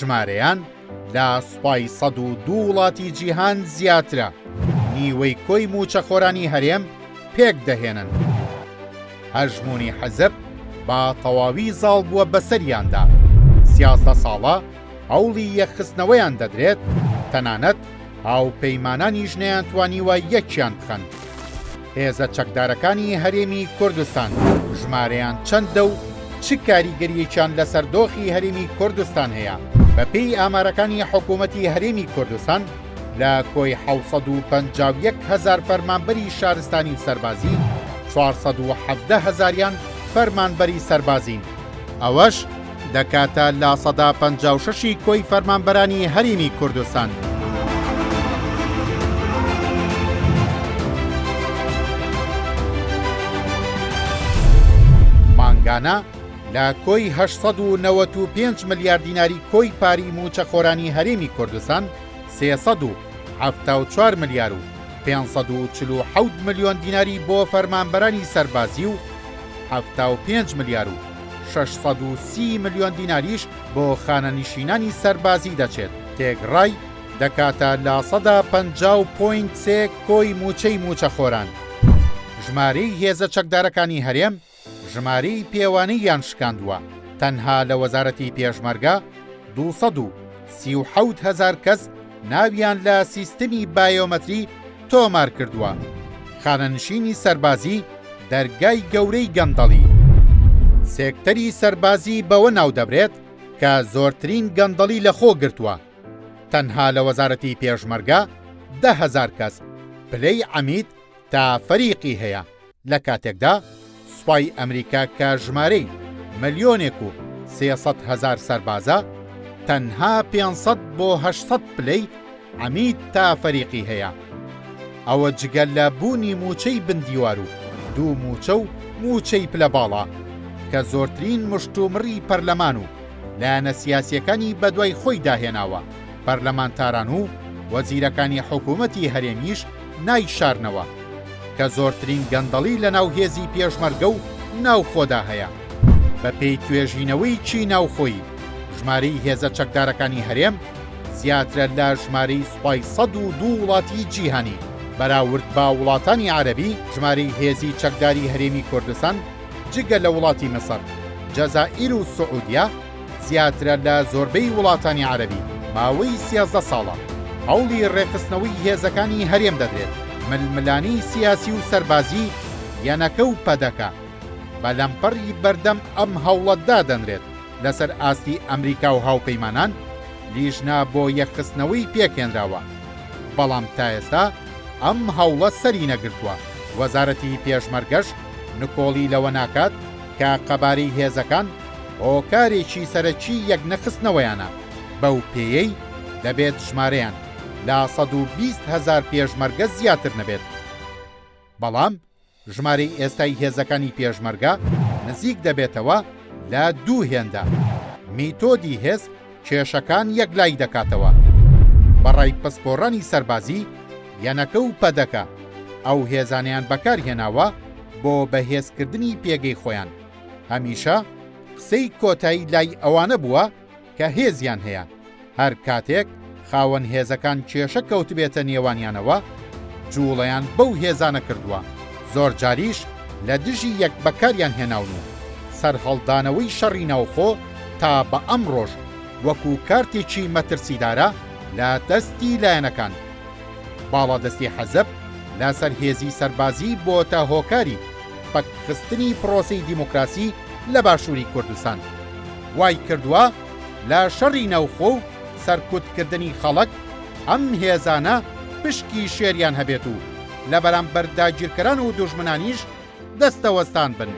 ژمارەیان لە سوپای 102 وڵاتی جیهان زیاترە. نیوەی کۆی موچەخۆرانی هەرێم پێک دەهێنن. هەژمونی حەزب با تەواوی زاڵ بووە بەسەریاندا. 13 ساڵە هەوڵی یەکخستنەوەیان دەدرێت، تەنانەت هاوپەیمانانی ژنەیان توانیوە یەکیان بخەن. هێزە چەکدارەکانی هەرێمی کوردستان ژمارەیان چەندە و چ کاریگەریەکیان لەسەر دۆخی هەرێمی کوردستان هەیە؟ بەپێی ئامارەکانی حکوومەتی هەرێمی کوردستان لە کۆی 751,000 فەرمانبەری شارستانی سەربازی 417,000یان فەرمانبەری سەربازین. ئەوەش دەکاتە لە 56% کۆی فەرمانبەرانی هەرێمی کوردستان. مانگانە لە کۆی 895 ملیارد دیناری کۆی پاری موچەخۆرانی هەرێمی کوردستان 374 ملیار و 547 ملیۆن دیناری بۆ فەرمانبەرانی سەربازی و 75 ملیار و 630 ملیۆن دیناریش بۆ خانەنشینانی سەربازی دەچێت. تێگڕای دەکاتە لە 150.3 کۆی موچەی موچەخۆران. ژمارەی هێزە چەکدارەکانی هەرێم ژمارەی پێوانەیان شکاندووە. تەنها لە وەزارەتی پێشمەرگە 237,000 کەس ناویان لە سیستەمی بایۆمەتری تۆمار کردووە. خانەنشینی سەربازی دەرگای گەورەی گەندەڵی. سێکتەری سەربازی بەوە ناو دەبرێت کە زۆرترین گەندەڵی لەخۆ گرتووە. تەنها لە وەزارەتی پێشمەرگە 10,000 کەس پلەی عەمید تا فەریقی هەیە. لە کاتێکدا سوپای ئەمریکا کە ژمارەی 1,300,000 سەربازە تەنها 500 بۆ 800 پلەی عەمید تا فەریقی هەیە. ئەوە جگەل لە بوونی موچەی بندیوار و دوو موچە و موچەی پلە باڵا کە زۆرترین مشتومڕی پەرلەمان و لایەنە سیاسیەکانی بەدوای خۆی داهێناوە. پەرلەمانتاران و وەزیرەکانی حکوومەتی هەرێمیش نایشارنەوە کە زۆرترین گەندەڵی لە ناو هێزی پێشمەرگە و ناوخۆدا هەیە. بەپێی توێژینەوەی چی ناوخۆیی ژمارەی هێزە چەکدارەکانی هەرێم زیاترە لە ژمارەی سوپای 102 وڵاتی جیهانی. بەراورد با وڵاتانی عەرەبی ژمارەی هێزی چەکداری هەرێمی کوردستان جگە لە وڵاتی مسر، جەزائیر و سعودیا زیاترە لە زۆربەی وڵاتانی عەرەبی. ماوەی 13 ساڵە هەوڵی ڕێخستنەوەی هێزەکانی هەرێم دەدرێت. ململانی سیاسی و سەربازی یانەکە و پەدەکە بەلەمپەڕی بەردەم ئەم هەوڵەتدا دەنرێت. لەسەر ئاستی ئەمریکا و هاوپەیمانان لیژنا بۆ یەکخستنەوەی پێکێنراوە، بەڵام تا ئێستا ئەم هەوڵە سەری نەگرتووە. وەزارەتی پێشمەرگەش نکۆڵی لەوە ناکات کە قەبارەی هێزەکان هۆکارێکی سەرەکی یەکنەخستنەوەیانە. بەو پێیەی دەبێت ژمارەیان لە 120,000 پێشمەرگە زیاتر نەبێت. بەڵام ژمارەی ئێستای هێزەکانی پێشمەرگە نزیک دەبێتەوە لە 2 هێندە. میتۆدی هێز کێشەکان یەکلای دەکاتەوە. بەڕای پسپۆڕانی سەربازی یانەکە و پەدەکە ئەو هێزانیان بەکارهێناوە بۆ بەهێزکردنی پێگەی خۆیان. هەمیشە قسەی کۆتایی لای ئەوانە بووە کە هێزیان هەیە. هەر کاتێک خاوەن هێزەکان کێشە کەوتبێتە نێوانیانەوە جوڵەیان بەو هێزانە کردووە. زۆر جاریش لە دژی یەک بەکاریان هێناون و سەرهەڵدانەوەی شەڕی ناوخۆ تا بە ئەمڕۆژ وەکو کارتێکی مەترسیدارە لە دەستی لایەنەکان. باڵادەستی حەزب لەسەر هێزی سەربازی بۆتە هۆکاری پەکخستنی پرۆسەی دیموکراسی لە باشووری کوردستان. وای کردووە لە شەڕی ناوخۆ و سەرکوتکردنی خەڵک ئەم هێزانە پشکی شێریان هەبێت و لە بەرامبەر داگیرکەران و دوژمنانیش دەستەوەستان بن.